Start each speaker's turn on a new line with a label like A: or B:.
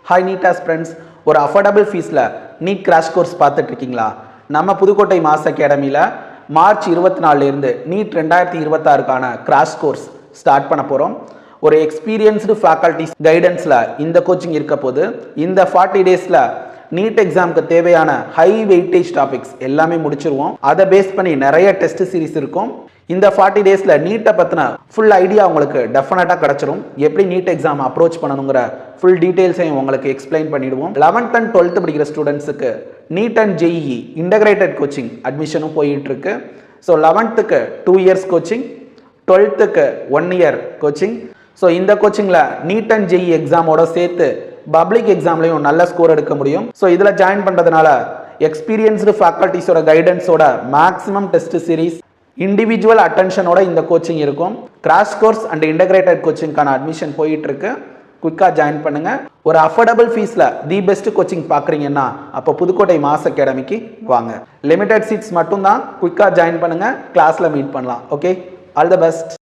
A: Hi NEET aspirants, ஒரு affordable ஃபீஸில் NEET crash course பார்த்துட்டு இருக்கீங்களா? நம்ம புதுக்கோட்டை மாஸ் அகாடமியில் மார்ச் 24 நீட் 2026க்கான கிராஷ் கோர்ஸ் ஸ்டார்ட் பண்ண போகிறோம். ஒரு எக்ஸ்பீரியன்ஸ்டு ஃபேக்கல்டிஸ் கைடன்ஸில் இந்த கோச்சிங் இருக்க போது இந்த 40 டேஸில் நீட் எக்ஸாமுக்கு தேவையான ஹை வெயிட்டேஜ் டாபிக்ஸ் எல்லாமே முடிச்சிருவோம். அதை பேஸ் பண்ணி நிறைய டெஸ்ட் சீரிஸ் இருக்கும். இந்த 40 டேஸில் நீட்டை பற்றின ஃபுல் ஐடியா உங்களுக்கு டெஃபினட்டாக கிடச்சிரும். எப்படி நீட் எக்ஸாம் அப்ரோச் பண்ணணுங்கிற ஃபுல் டீட்டெயில்ஸையும் உங்களுக்கு எக்ஸ்பிளைன் பண்ணிடுவோம். 11th and 12th படிக்கிற ஸ்டூடெண்ட்ஸுக்கு NEET and JEE integrated coaching அட்மிஷனும் போயிட்டு இருக்கு. So 11th 2 years coaching, 12th 1 year coaching. So இந்த கோச்சிங்கில் நீட் அண்ட் ஜேஇ எக்ஸாமோட சேர்த்து பப்ளிக் எக்ஸாம்லையும் நல்ல ஸ்கோர் எடுக்க முடியும். ஸோ இதில் ஜாயின் பண்ணுறதுனால எக்ஸ்பீரியன்ஸ்டு ஃபேக்கல்டிஸோட கைடன்ஸோட மேக்ஸிமம் டெஸ்ட் சீரிஸ், இண்டிவிஜுவல் அட்டென்ஷனோட இந்த கோச்சிங் இருக்கும். கிராஷ் கோர்ஸ் அண்ட் இன்டகிரேட்டட் கோச்சிங்கான அட்மிஷன் போயிட்டு இருக்கு. குயிக்காக ஜாயின் பண்ணுங்க. ஒரு அஃபோர்டபுள் ஃபீஸில் தி பெஸ்ட் கோச்சிங் பார்க்குறீங்கன்னா அப்போ புதுக்கோட்டை மாஸ் அகாடமிக்கு வாங்க. லிமிடெட் சீட்ஸ் மட்டும்தான். குயிக்காக ஜாயின் பண்ணுங்க. கிளாஸில் மீட் பண்ணலாம். Okay, all the best.